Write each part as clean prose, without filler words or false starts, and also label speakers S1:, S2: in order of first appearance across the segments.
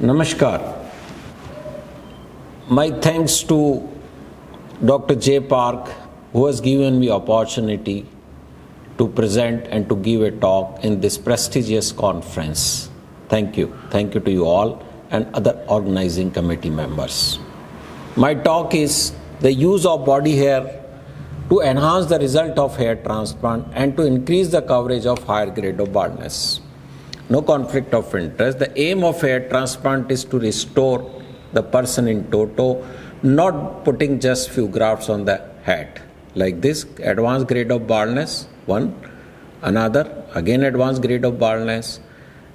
S1: Namaskar. My thanks to Dr. J. Park, who has given me opportunity to present and to give a talk in this prestigious conference. Thank you. Thank you to you all and other organizing committee members. My talk is the use of body hair to enhance the result of hair transplant and to increase the coverage of higher grade of baldness. No conflict of interest. The aim of hair transplant is to restore the person in toto, not putting just few grafts on the head. Like this, advanced grade of baldness, one, another, again advanced grade of baldness,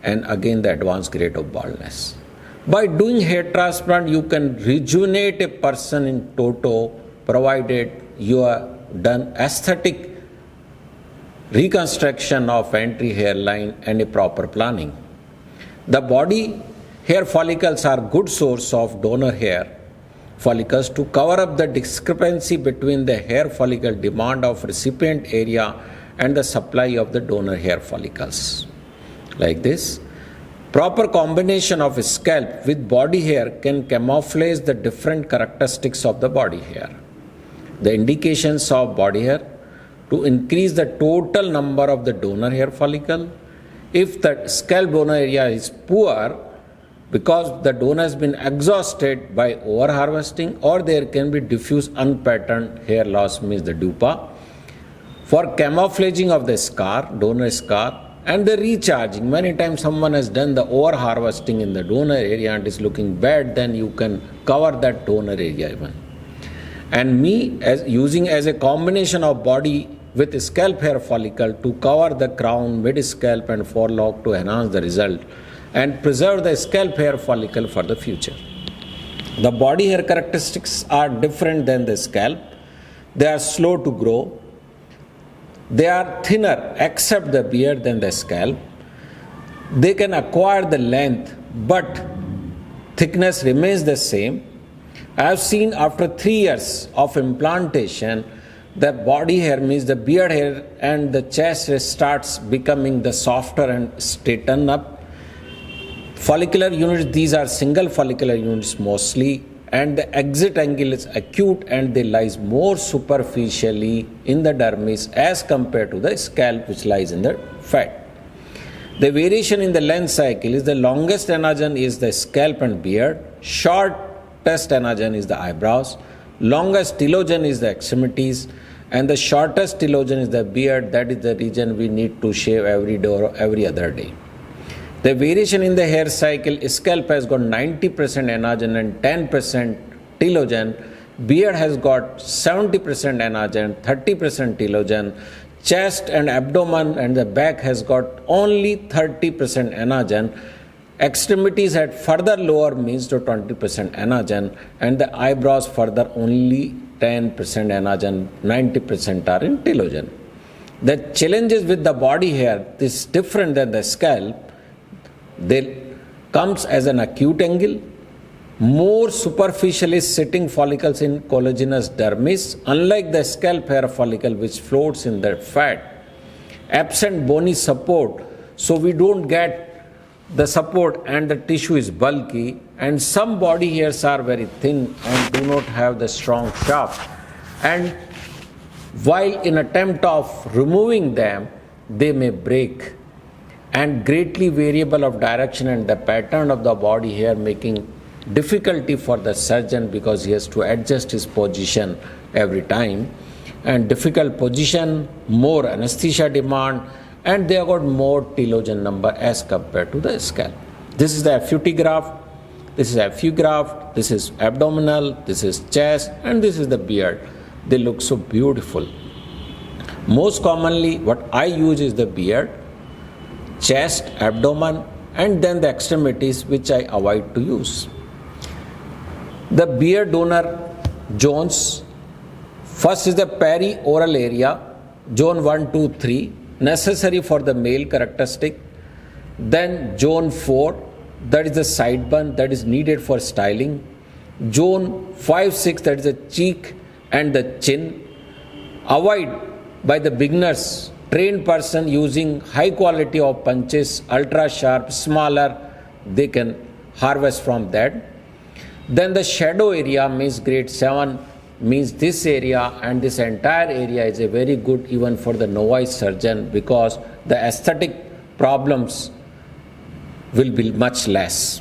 S1: and again the advanced grade of baldness. By doing hair transplant, you can rejuvenate a person in toto, provided you are done aesthetic reconstruction of entry hairline and a proper planning. The body hair follicles are good source of donor hair follicles to cover up the discrepancy between the hair follicle demand of recipient area and the supply of the donor hair follicles. Like this, proper combination of scalp with body hair can camouflage the different characteristics of the body hair. The indications of body hair to increase the total number of the donor hair follicle. If the scalp donor area is poor because the donor has been exhausted by over harvesting, or there can be diffuse unpatterned hair loss, means the DUPA. For camouflaging of the scar, donor scar, and the recharging. Many times someone has done the over harvesting in the donor area and is looking bad, then you can cover that donor area even. And me as using as a combination of body with scalp hair follicle to cover the crown, mid scalp and forelock to enhance the result and preserve the scalp hair follicle for the future. The body hair characteristics are different than the scalp. They are slow to grow. They are thinner except the beard than the scalp. They can acquire the length, but thickness remains the same. I have seen after 3 years of implantation, the body hair, means the beard hair and the chest hair, starts becoming the softer and straighten up. Follicular units, these are single follicular units mostly, and the exit angle is acute and they lies more superficially in the dermis as compared to the scalp which lies in the fat. The variation in the length cycle is the longest anagen is the scalp and beard, shortest anagen is the eyebrows, longest telogen is the extremities, and the shortest telogen is the beard. That is the region we need to shave every day or every other day. The variation in the hair cycle, scalp has got 90% anagen and 10% telogen. Beard has got 70% anagen, 30% telogen. Chest and abdomen and the back has got only 30% anagen. Extremities at further lower means to 20% anagen, and the eyebrows further only 10% anagen, 90% are in telogen. The challenges with the body hair is different than the scalp. They comes as an acute angle, more superficially sitting follicles in collagenous dermis, unlike the scalp hair follicle which floats in the fat. Absent bony support, so we don't get the support and the tissue is bulky, and some body hairs are very thin and do not have the strong shaft. And while in attempt of removing them, they may break, and greatly variable of direction and the pattern of the body hair making difficulty for the surgeon because he has to adjust his position every time, and difficult position, more anesthesia demand, and they have got more telogen number as compared to the scalp. This is the FUT graft, this is FU graft, this is abdominal, this is chest, and this is the beard. They look so beautiful. Most commonly what I use is the beard, chest, abdomen, and then the extremities, which I avoid to use. The beard donor zones, first is the perioral area, zone 1, 2, 3, necessary for the male characteristic. Then zone 4, that is the sideburn, that is needed for styling. Zone 5, 6, that is the cheek and the chin. Avoid by the beginners, trained person using high quality of punches, ultra sharp, smaller, they can harvest from that. Then the shadow area means grade 7 means this area, and this entire area is a very good even for the novice surgeon because the aesthetic problems will be much less.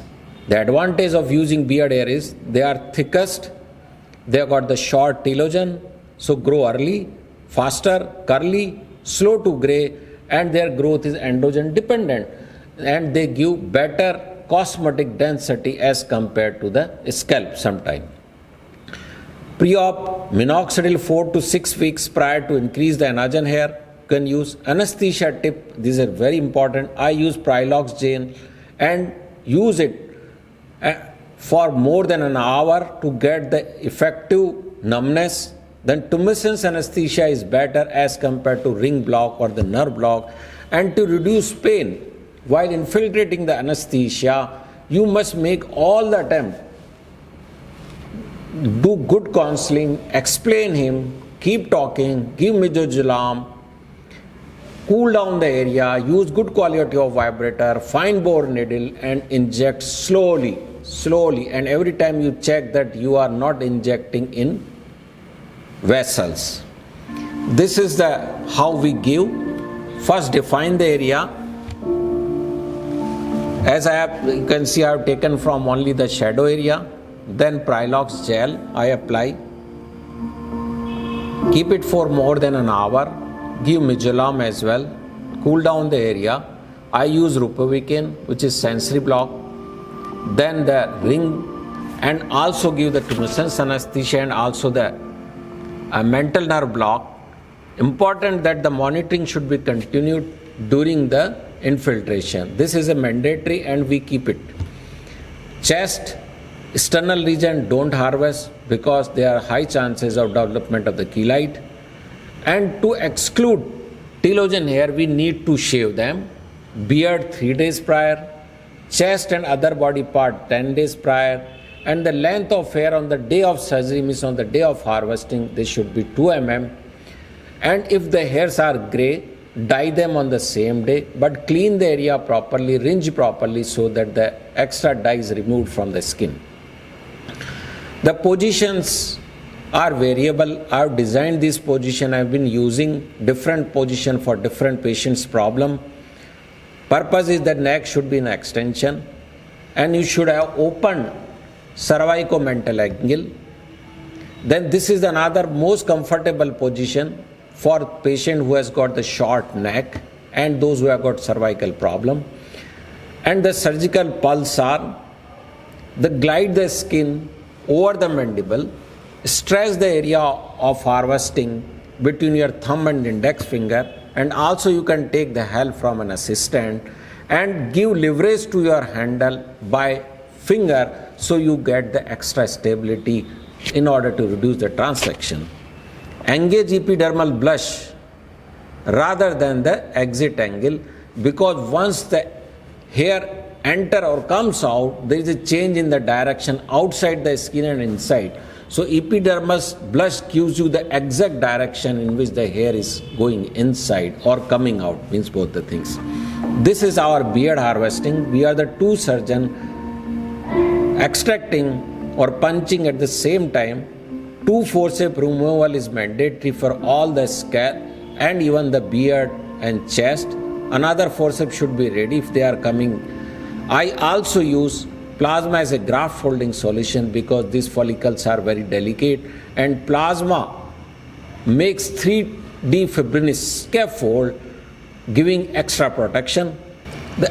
S1: The advantage of using beard hair is they are thickest, they have got the short telogen, so grow early, faster, curly, slow to gray, and their growth is androgen dependent, and they give better cosmetic density as compared to the scalp sometime. Pre-op minoxidil 4 to 6 weeks prior to increase the anagen hair. You can use anesthesia tip. These are very important. I use Prilox gel and use it for more than an hour to get the effective numbness. Then tumescence anesthesia is better as compared to ring block or the nerve block. And to reduce pain while infiltrating the anesthesia, you must make all the attempt. Do good counseling, explain him, keep talking, give midazolam, cool down the area, use good quality of vibrator, fine bore needle, and inject slowly, and every time you check that you are not injecting in vessels. This is the how we give. First define the area. As you can see, I have taken from only the shadow area. Then Prilox gel I apply. Keep it for more than an hour. Give midazolam as well. Cool down the area. I use Ropivacaine, which is sensory block. Then the ring, and also give the tumescence anesthesia and also the mental nerve block. Important that the monitoring should be continued during the infiltration. This is a mandatory and we keep it. Chest, external region don't harvest because there are high chances of development of the keloid. And to exclude telogen hair, we need to shave them. Beard 3 days prior, chest and other body part 10 days prior, and the length of hair on the day of surgery means on the day of harvesting, they should be 2 mm. And if the hairs are grey, dye them on the same day, but clean the area properly, rinse properly so that the extra dye is removed from the skin. The positions are variable. I have designed this position. I have been using different position for different patients' problem. Purpose is that neck should be in extension and you should have opened cervicomental angle. Then this is another most comfortable position for patient who has got the short neck and those who have got cervical problem. And the surgical pulse are the glide the skin over the mandible, stretch the area of harvesting between your thumb and index finger, and also you can take the help from an assistant and give leverage to your handle by finger so you get the extra stability in order to reduce the transaction. Engage epidermal blush rather than the exit angle, because once the hair enter or comes out, there is a change in the direction outside the skin and inside. So epidermis blush gives you the exact direction in which the hair is going inside or coming out, means both the things. This is our beard harvesting. We are the two surgeons extracting or punching at the same time. 2 forceps removal is mandatory for all the scalp and even the beard and chest. Another forceps should be ready if they are coming. I also use plasma as a graft folding solution because these follicles are very delicate, and plasma makes 3D fibrinous scaffold, giving extra protection.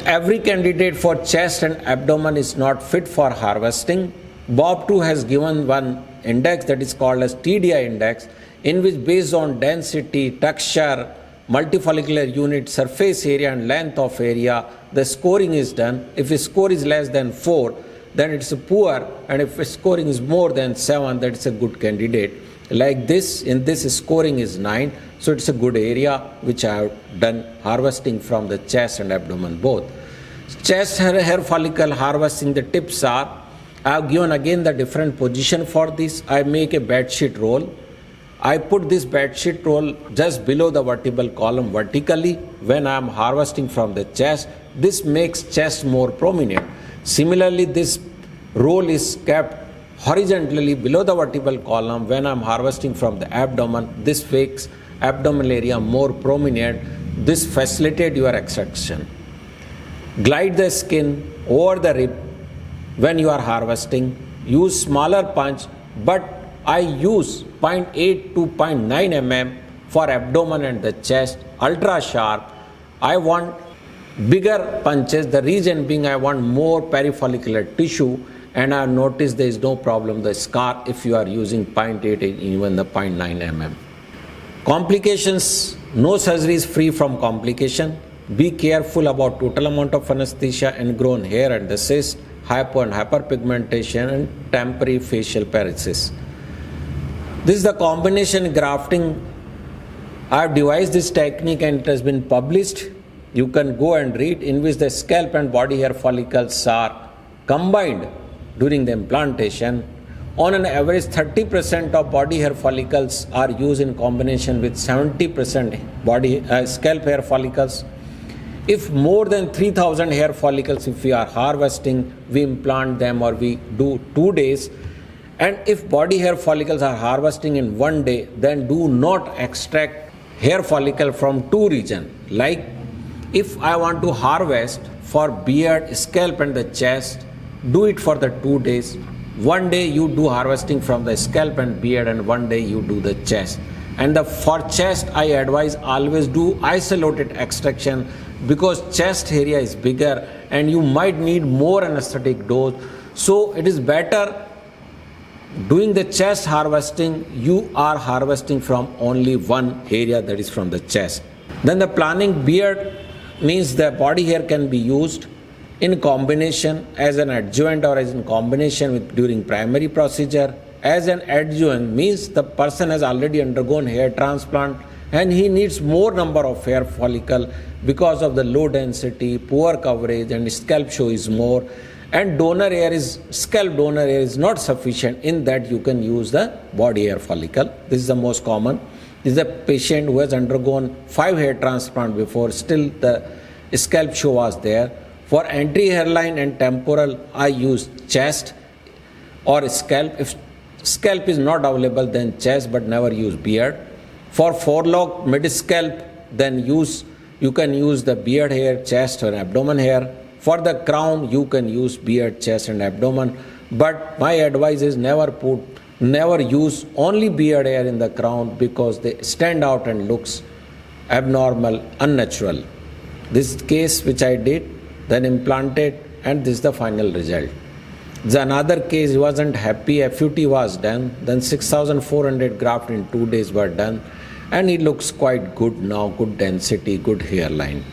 S1: Every candidate for chest and abdomen is not fit for harvesting. Bob 2 has given one index that is called as TDI index, in which based on density, texture, multifollicular unit, surface area and length of area, the scoring is done. If a score is less than 4, then it's a poor, and if a scoring is more than 7, that's a good candidate. Like this, in this scoring is 9, so it's a good area which I have done harvesting from the chest and abdomen both. Chest hair follicle harvesting, the tips are, I have given again the different position for this. I make a bedsheet roll. I put this bedsheet roll just below the vertebral column vertically when I am harvesting from the chest. This makes chest more prominent. Similarly, this roll is kept horizontally below the vertebral column when I'm harvesting from the abdomen. This makes abdominal area more prominent. This facilitates your extraction. Glide the skin over the rib when you are harvesting. Use smaller punch, but I use 0.8 to 0.9 mm for abdomen and the chest, ultra sharp. I want bigger punches, the reason being I want more perifollicular tissue, and I have noticed there is no problem the scar if you are using 0.8 and even the 0.9 mm. Complications, no surgery is free from complication. Be careful about total amount of anesthesia, ingrown hair and the cyst, hypo and hyperpigmentation, and temporary facial paresis. This is the combination grafting. I have devised this technique and it has been published. You can go and read, in which the scalp and body hair follicles are combined during the implantation. On an average, 30% of body hair follicles are used in combination with 70% body scalp hair follicles. If more than 3,000 hair follicles, if we are harvesting, we implant them or we do 2 days. And if body hair follicles are harvesting in 1 day, then do not extract hair follicle from 2 regions. Like if I want to harvest for beard, scalp and the chest, do it for the 2 days. 1 day you do harvesting from the scalp and beard, and 1 day you do the chest. And for chest, I advise always do isolated extraction, because chest area is bigger and you might need more anesthetic dose. So it is better doing the chest harvesting, you are harvesting from only one area, that is from the chest. Then the planning beard means the body hair can be used in combination as an adjuvant or as in combination with during primary procedure. As an adjuvant means the person has already undergone hair transplant and he needs more number of hair follicle because of the low density, poor coverage, and scalp show is more, and scalp donor hair is not sufficient. In that you can use the body hair follicle. This is the most common. This is a patient who has undergone 5 hair transplant before, still the scalp show was there. For entry hairline and temporal, I use chest or scalp. If scalp is not available, then chest, but never use beard. For forelock, mid-scalp, then you can use the beard hair, chest or abdomen hair. For the crown, you can use beard, chest and abdomen. But my advice is never use only beard hair in the crown, because they stand out and looks abnormal, unnatural. This case which I did, then implanted, and this is the final result. There's another case, he wasn't happy, FUT was done, then 6,400 graft in 2 days were done, and he looks quite good now, good density, good hairline.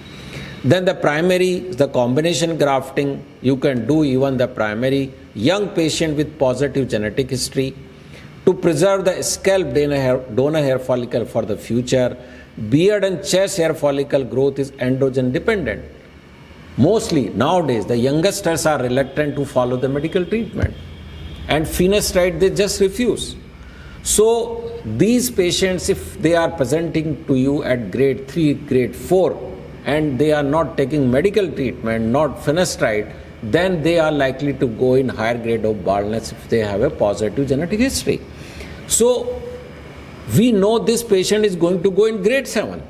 S1: Then the primary, the combination grafting, you can do even the primary, young patient with positive genetic history, to preserve the scalp donor hair follicle for the future. Beard and chest hair follicle growth is androgen dependent. Mostly nowadays the youngsters are reluctant to follow the medical treatment, and finasteride they just refuse. So these patients, if they are presenting to you at grade 3, grade 4, and they are not taking medical treatment, not finasteride, then they are likely to go in higher grade of baldness if they have a positive genetic history. So we know this patient is going to go in grade 7.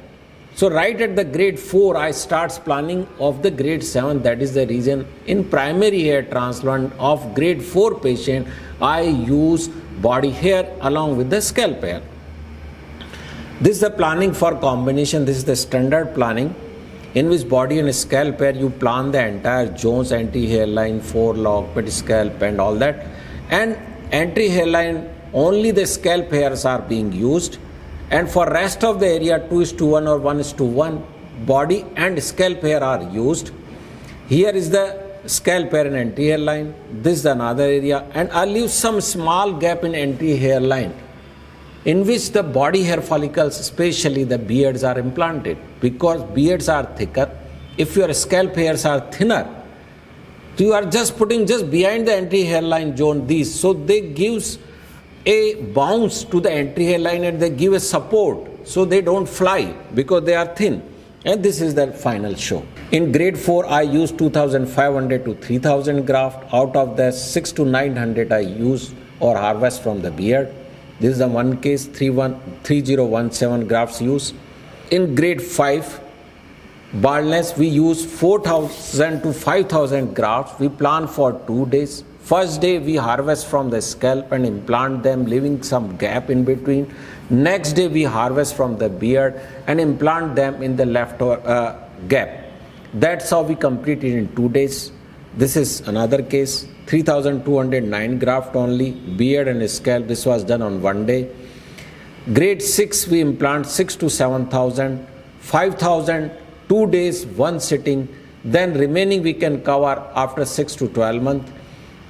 S1: So right at the grade 4, I start planning of the grade 7. That is the reason in primary hair transplant of grade 4 patient, I use body hair along with the scalp hair. This is the planning for combination. This is the standard planning, in which body and scalp hair you plan the entire Jones entry hairline, forelock, mid scalp and all that. And entry hairline, only the scalp hairs are being used. And for rest of the area, 2:1 or 1:1, body and scalp hair are used. Here is the scalp hair and entry hairline. This is another area. And I'll leave some small gap in entry hairline, in which the body hair follicles, especially the beards, are implanted. Because beards are thicker, if your scalp hairs are thinner, you are just putting just behind the entry hairline zone these. So they gives a bounce to the entry hairline and they give a support, so they don't fly because they are thin. And this is the final show. In grade 4, I use 2500 to 3000 graft. Out of the 6 to 900 I use or harvest from the beard. This is the one case, 3017 grafts used. In grade 5, baldness, we use 4000 to 5000 grafts. We plant for 2 days. First day we harvest from the scalp and implant them, leaving some gap in between. Next day we harvest from the beard and implant them in the left gap. That's how we complete it in 2 days. This is another case, 3209 graft only, beard and scalp. This was done on 1 day. Grade 6 we implant 6 to 7000, 5000, 2 days, 1 sitting. Then remaining we can cover after 6 to 12 months.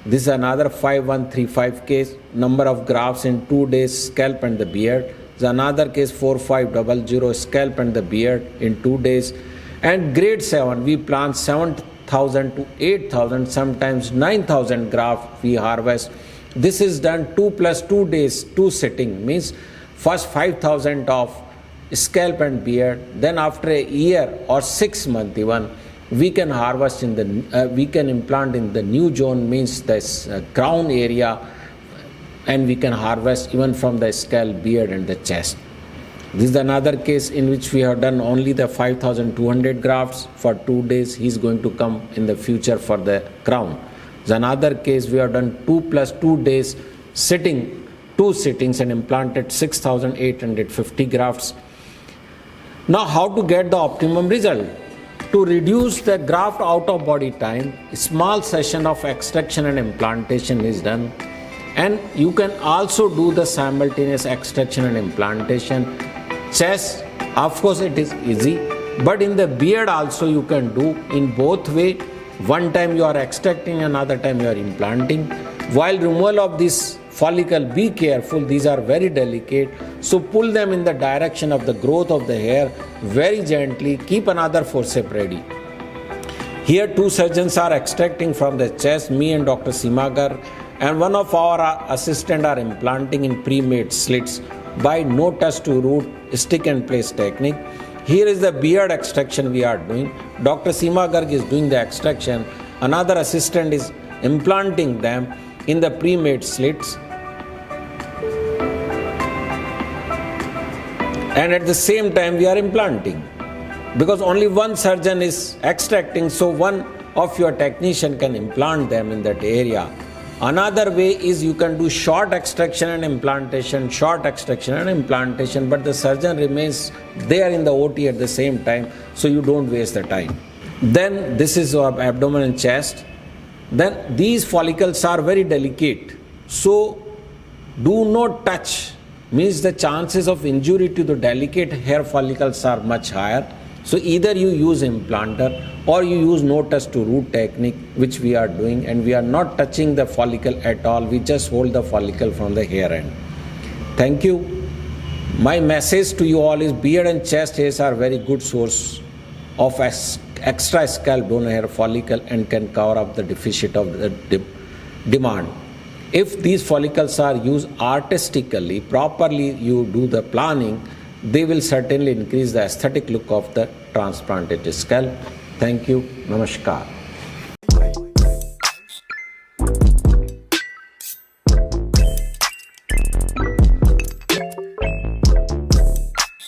S1: This is another 5135 case, number of grafts in 2 days, scalp and the beard. This is another case 4500, scalp and the beard in 2 days. And grade 7, we plant 7000 to 8000, sometimes 9000 graft we harvest. This is done 2 plus 2 days, 2 sitting, means first 5000 of scalp and beard, then after a year or 6 months even, we can harvest in the, we can implant in the new zone, means this crown area, and we can harvest even from the scalp, beard and the chest. This is another case in which we have done only the 5200 grafts for 2 days. He is going to come in the future for the crown. This is another case we have done 2 plus 2 days sitting, 2 sittings and implanted 6850 grafts. Now how to get the optimum result? To reduce the graft out of body time, a small session of extraction and implantation is done. And you can also do the simultaneous extraction and implantation. Chest, of course it is easy, but in the beard also you can do in both way. One time you are extracting, another time you are implanting. While removal of this follicle, be careful, these are very delicate, so pull them in the direction of the growth of the hair very gently. Keep another forceps ready. Here 2 surgeons are extracting from the chest, me and Dr. Seemagar, and one of our assistants are implanting in pre-made slits by no touch to root stick and place technique. Here is the beard extraction we are doing. Dr. Seemagar is doing the extraction. Another assistant is implanting them in the pre-made slits. And at the same time we are implanting. Because only one surgeon is extracting, so one of your technician can implant them in that area. Another way is you can do short extraction and implantation, short extraction and implantation, but the surgeon remains there in the OT at the same time, so you don't waste the time. Then this is our abdomen and chest. Then these follicles are very delicate, so do not touch, means the chances of injury to the delicate hair follicles are much higher. So either you use implanter or you use no touch to root technique, which we are doing, and we are not touching the follicle at all. We just hold the follicle from the hair end. Thank you. My message to you all is beard and chest hairs are very good source of extra scalp donor hair follicle and can cover up the deficit of the demand. If these follicles are used artistically, properly you do the planning, they will certainly increase the aesthetic look of the transplanted scalp. Thank you. Namaskar.